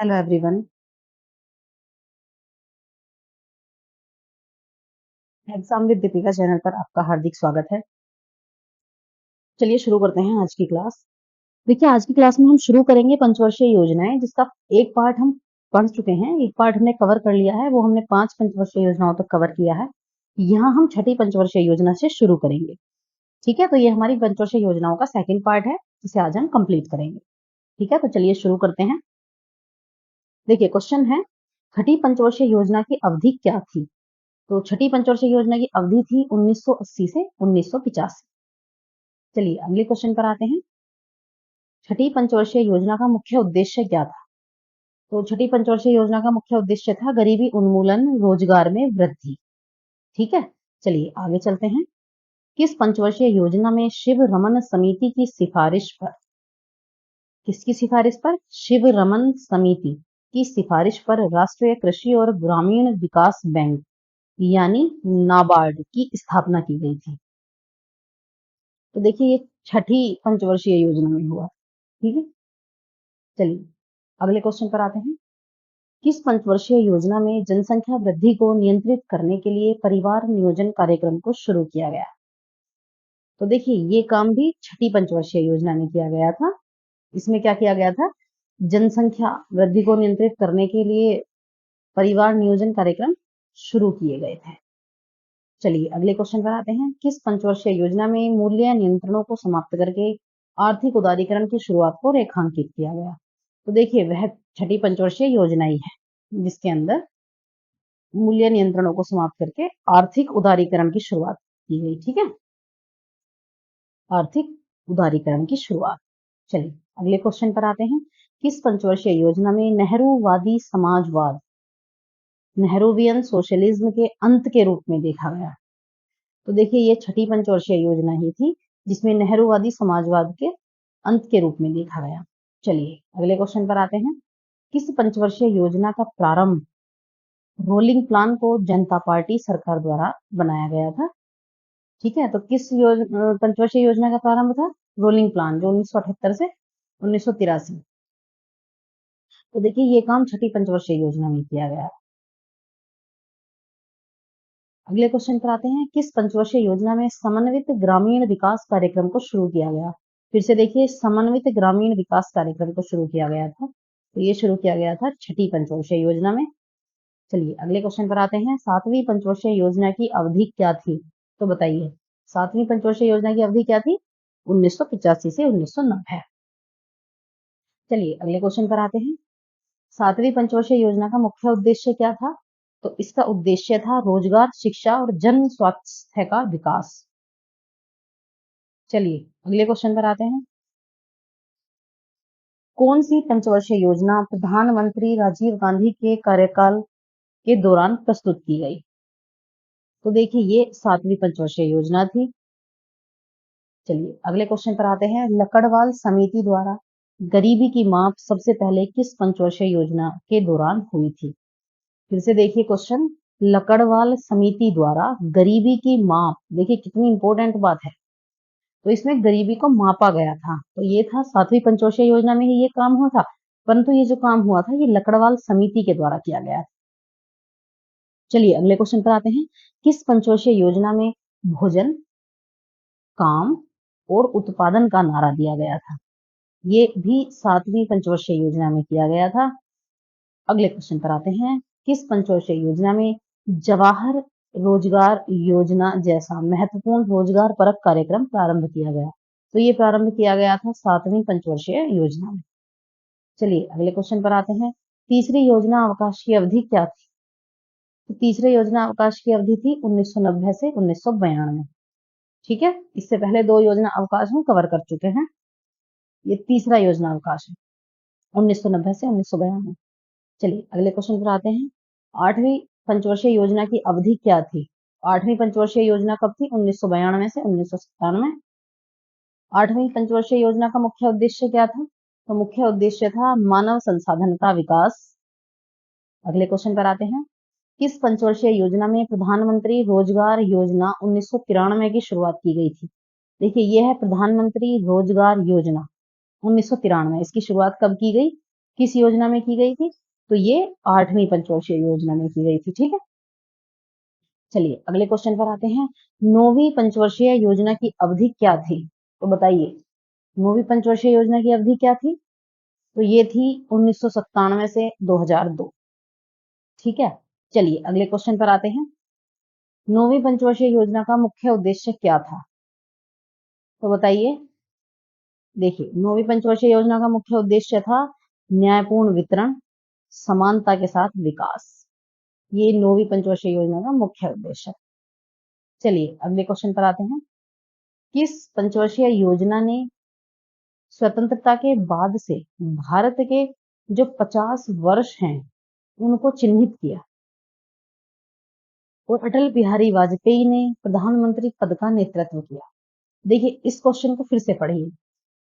Hello everyone. Exam with Deepika channel पर आपका हार्दिक स्वागत है। चलिए शुरू करते हैं आज की क्लास। देखिए आज की क्लास में हम शुरू करेंगे पंचवर्षीय योजनाएं, जिसका एक पार्ट हम पढ़ चुके हैं, एक पार्ट हमने कवर कर लिया है। वो हमने 5 पंचवर्षीय योजनाओं तक कवर किया है। यहाँ हम छठी पंचवर्षीय योजना से शुरू करेंगे। ठीक है, तो ये हमारी पंचवर्षीय योजनाओं का सेकेंड पार्ट है, जिसे आज हम कंप्लीट करेंगे। ठीक है, तो चलिए शुरू करते हैं। देखिए क्वेश्चन है, छठी पंचवर्षीय योजना की अवधि क्या थी? तो छठी पंचवर्षीय योजना की अवधि थी 1980 से 1985। चलिए अगले क्वेश्चन पर आते हैं। छठी पंचवर्षीय योजना का मुख्य उद्देश्य क्या था? तो छठी पंचवर्षीय योजना का मुख्य उद्देश्य था गरीबी उन्मूलन, रोजगार में वृद्धि। ठीक है, चलिए आगे चलते हैं। किस पंचवर्षीय योजना में शिव रमन समिति की सिफारिश पर, किसकी सिफारिश पर? शिव रमन समिति की सिफारिश पर राष्ट्रीय कृषि और ग्रामीण विकास बैंक यानी नाबार्ड की स्थापना की गई थी। तो देखिए ये छठी पंचवर्षीय योजना में हुआ। ठीक है, चलिए अगले क्वेश्चन पर आते हैं। किस पंचवर्षीय योजना में जनसंख्या वृद्धि को नियंत्रित करने के लिए परिवार नियोजन कार्यक्रम को शुरू किया गया? तो देखिए ये काम भी छठी पंचवर्षीय योजना में किया गया था। इसमें क्या किया गया था? जनसंख्या वृद्धि को नियंत्रित करने के लिए परिवार नियोजन कार्यक्रम शुरू किए गए थे। चलिए अगले क्वेश्चन पर आते हैं। किस पंचवर्षीय योजना में मूल्य नियंत्रणों को समाप्त करके आर्थिक उदारीकरण की शुरुआत को रेखांकित किया गया? तो देखिए वह छठी पंचवर्षीय योजना ही है जिसके अंदर मूल्य नियंत्रणों को समाप्त करके आर्थिक उदारीकरण की शुरुआत की गई। ठीक है, आर्थिक उदारीकरण की शुरुआत। चलिए अगले क्वेश्चन पर आते हैं। किस पंचवर्षीय योजना में नेहरूवादी समाजवाद, नेहरूवियन सोशलिज्म के अंत के रूप में देखा गया? तो देखिए ये छठी पंचवर्षीय योजना ही थी जिसमें नेहरूवादी समाजवाद के अंत के रूप में देखा गया। चलिए अगले क्वेश्चन पर आते हैं। किस पंचवर्षीय योजना का प्रारंभ रोलिंग प्लान को जनता पार्टी सरकार द्वारा बनाया गया था? ठीक है, तो किस पंचवर्षीय योजना का प्रारंभ था? रोलिंग प्लान, जो 1978 से 1983। तो देखिए ये काम छठी पंचवर्षीय योजना में किया गया। अगले क्वेश्चन पर आते हैं। किस पंचवर्षीय योजना में समन्वित ग्रामीण विकास कार्यक्रम को शुरू किया गया? फिर से देखिए समन्वित ग्रामीण विकास कार्यक्रम को शुरू किया गया था। तो ये शुरू किया गया था छठी पंचवर्षीय योजना में। चलिए अगले क्वेश्चन पर आते हैं। सातवीं पंचवर्षीय योजना की अवधि क्या थी? तो बताइए सातवीं पंचवर्षीय योजना की अवधि क्या थी? 1985 से 1990। चलिए अगले क्वेश्चन पर आते हैं। सातवीं पंचवर्षीय योजना का मुख्य उद्देश्य क्या था? तो इसका उद्देश्य था रोजगार, शिक्षा और जन स्वास्थ्य का विकास। चलिए अगले क्वेश्चन पर आते हैं। कौन सी पंचवर्षीय योजना प्रधानमंत्री राजीव गांधी के कार्यकाल के दौरान प्रस्तुत की गई? तो देखिए ये सातवीं पंचवर्षीय योजना थी। चलिए अगले क्वेश्चन पर आते हैं। लकड़वाल समिति द्वारा गरीबी की माप सबसे पहले किस पंचवर्षीय योजना के दौरान हुई थी? फिर से देखिए क्वेश्चन, लकड़वाल समिति द्वारा गरीबी की माप, देखिए कितनी इंपॉर्टेंट बात है। तो इसमें गरीबी को मापा गया था, तो ये था सातवीं पंचवर्षीय योजना में ही ये काम हुआ था, परंतु ये जो काम हुआ था ये लकड़वाल समिति के द्वारा किया गया। चलिए अगले क्वेश्चन पर आते हैं। किस पंचवर्षीय योजना में भोजन, काम और उत्पादन का नारा दिया गया था? ये भी सातवीं पंचवर्षीय योजना में किया गया था। अगले क्वेश्चन पर आते हैं। किस पंचवर्षीय योजना में जवाहर रोजगार योजना जैसा महत्वपूर्ण रोजगार परक कार्यक्रम प्रारंभ किया गया? तो ये प्रारंभ किया गया था सातवीं पंचवर्षीय योजना में। चलिए अगले क्वेश्चन पर आते हैं। तीसरी योजना अवकाश की अवधि क्या थी? तो तीसरी योजना अवकाश की अवधि थी 1990 से 1992। ठीक है, इससे पहले दो योजना अवकाश हम कवर कर चुके हैं। ये तीसरा योजना अवकाश है 1990 से 1992। चलिए अगले क्वेश्चन पर आते हैं। आठवीं पंचवर्षीय योजना की अवधि क्या थी? आठवीं पंचवर्षीय योजना कब थी? 1992 से 1997। आठवीं पंचवर्षीय योजना का मुख्य उद्देश्य क्या था? तो मुख्य उद्देश्य था मानव संसाधन का विकास। अगले क्वेश्चन पर आते हैं। किस पंचवर्षीय योजना में प्रधानमंत्री रोजगार योजना 1993 की शुरुआत की गई थी? देखिए यह है प्रधानमंत्री रोजगार योजना 1993। इसकी शुरुआत कब की गई? किस योजना में की गई थी? तो ये 8वीं पंचवर्षीय योजना में की गई थी। ठीक है, चलिए अगले क्वेश्चन पर आते हैं। 9वीं पंचवर्षीय योजना की अवधि क्या थी? तो बताइए, 9वीं पंचवर्षीय योजना की अवधि क्या थी? तो ये थी 1997 से 2002। ठीक है, चलिए अगले क्वेश्चन पर आते हैं। 9वीं पंचवर्षीय योजना का मुख्य उद्देश्य क्या था? तो बताइए, देखिए 9वीं पंचवर्षीय योजना का मुख्य उद्देश्य था न्यायपूर्ण वितरण, समानता के साथ विकास। ये 9वीं पंचवर्षीय योजना का मुख्य उद्देश्य है। चलिए अगले क्वेश्चन पर आते हैं। किस पंचवर्षीय योजना ने स्वतंत्रता के बाद से भारत के जो 50 वर्ष हैं उनको चिन्हित किया और अटल बिहारी वाजपेयी ने प्रधानमंत्री पद का नेतृत्व किया? देखिए इस क्वेश्चन को फिर से पढ़िए।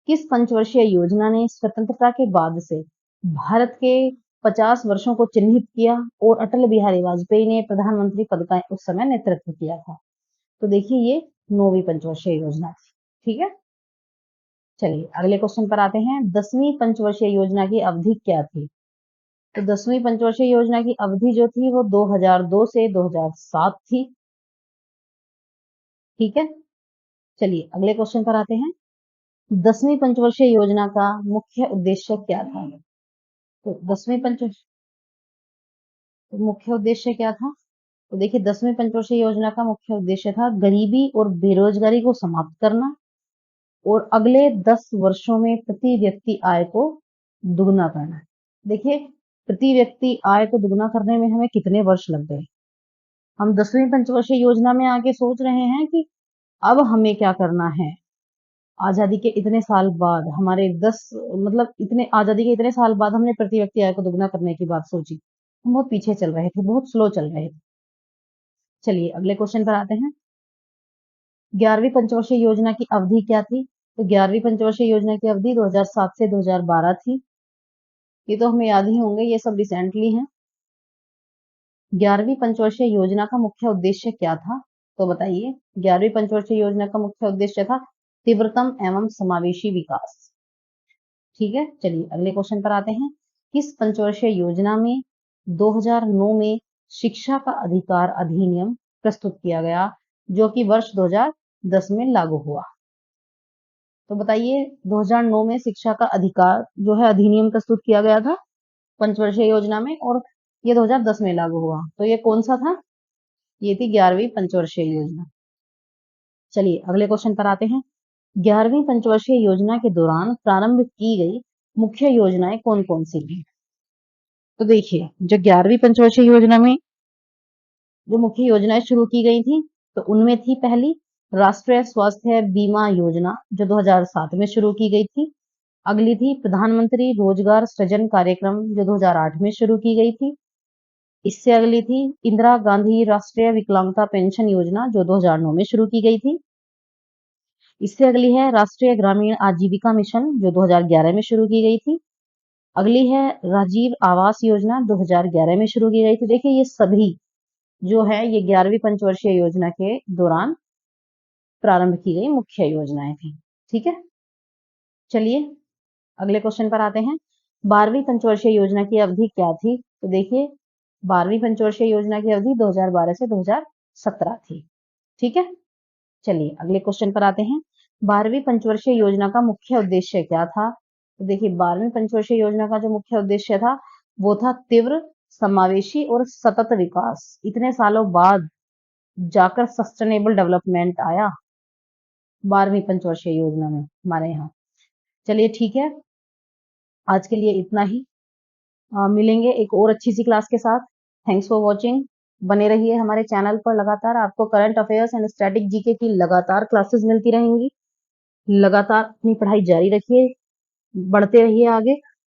किस पंचवर्षीय योजना ने स्वतंत्रता के बाद से भारत के 50 वर्षों को चिन्हित किया और अटल बिहारी वाजपेयी ने प्रधानमंत्री पद का उस समय नेतृत्व किया था? तो देखिए ये 9वीं पंचवर्षीय योजना थी। ठीक है, चलिए अगले क्वेश्चन पर आते हैं। 10वीं पंचवर्षीय योजना की अवधि क्या थी? तो 10वीं पंचवर्षीय योजना की अवधि जो थी वो 2002 से 2007 थी। ठीक है, चलिए अगले क्वेश्चन पर आते हैं। 10वीं पंचवर्षीय योजना का मुख्य उद्देश्य क्या था? तो 10वीं पंच तो मुख्य उद्देश्य क्या था? तो देखिए 10वीं पंचवर्षीय योजना का मुख्य उद्देश्य था गरीबी और बेरोजगारी को समाप्त करना और अगले 10 वर्षों में प्रति व्यक्ति आय को दुगना करना। देखिए प्रति व्यक्ति आय को दुगना करने में हमें कितने वर्ष लग गए? हम 10वीं पंचवर्षीय योजना में आके सोच रहे हैं कि अब हमें क्या करना है। आजादी के इतने साल बाद हमारे 10 मतलब इतने आजादी के इतने साल बाद हमने प्रति व्यक्ति आय को दुगना करने की बात सोची। हम बहुत पीछे चल रहे थे, बहुत स्लो चल रहे थे। चलिए अगले क्वेश्चन पर आते हैं। 11वीं पंचवर्षीय योजना की अवधि क्या थी? तो 11वीं पंचवर्षीय योजना की अवधि 2007 से 2012 थी। ये तो हमें याद ही होंगे, ये सब रिसेंटली हैं। 11वीं पंचवर्षीय योजना का मुख्य उद्देश्य क्या था? तो बताइए, 11वीं पंचवर्षीय योजना का मुख्य उद्देश्य था तीव्रतम एवं समावेशी विकास। ठीक है, चलिए अगले क्वेश्चन पर आते हैं। किस पंचवर्षीय योजना में 2009 में शिक्षा का अधिकार अधिनियम प्रस्तुत किया गया जो कि वर्ष 2010 में लागू हुआ? तो बताइए 2009 में शिक्षा का अधिकार जो है अधिनियम प्रस्तुत किया गया था पंचवर्षीय योजना में और ये 2010 में लागू हुआ। तो ये कौन सा था? ये थी 11वीं पंचवर्षीय योजना। चलिए अगले क्वेश्चन पर आते हैं। 11वीं पंचवर्षीय योजना के दौरान प्रारंभ की गई मुख्य योजनाएं कौन कौन सी थी? तो देखिए जो 11वीं पंचवर्षीय योजना में जो मुख्य योजनाएं शुरू की गई थी तो उनमें थी पहली राष्ट्रीय स्वास्थ्य बीमा योजना जो 2007 में शुरू की गई थी। अगली थी प्रधानमंत्री रोजगार सृजन कार्यक्रम जो 2008 में शुरू की गई थी। इससे अगली थी इंदिरा गांधी राष्ट्रीय विकलांगता पेंशन योजना जो 2009 में शुरू की गई थी। इससे अगली है राष्ट्रीय ग्रामीण आजीविका मिशन जो 2011 में शुरू की गई थी। अगली है राजीव आवास योजना 2011 में शुरू की गई थी। देखिए ये सभी जो है ये 11वीं पंचवर्षीय योजना के दौरान प्रारंभ की गई मुख्य योजनाएं थी। ठीक है, चलिए अगले क्वेश्चन पर आते हैं। 12वीं पंचवर्षीय योजना की अवधि क्या थी? तो देखिए 12वीं पंचवर्षीय योजना की अवधि 2012 से 2017 थी। ठीक है, चलिए अगले क्वेश्चन पर आते हैं। 12वीं पंचवर्षीय योजना का मुख्य उद्देश्य क्या था? तो देखिए 12वीं पंचवर्षीय योजना का जो मुख्य उद्देश्य था वो था तीव्र समावेशी और सतत विकास। इतने सालों बाद जाकर सस्टेनेबल डेवलपमेंट आया 12वीं पंचवर्षीय योजना में हमारे यहाँ। चलिए ठीक है, आज के लिए इतना ही। मिलेंगे एक और अच्छी सी क्लास के साथ। Thanks for watching. बने रहिए हमारे चैनल पर, लगातार आपको current affairs and static GK की लगातार क्लासेस मिलती रहेंगी। लगातार अपनी पढ़ाई जारी रखिए, बढ़ते रहिए आगे।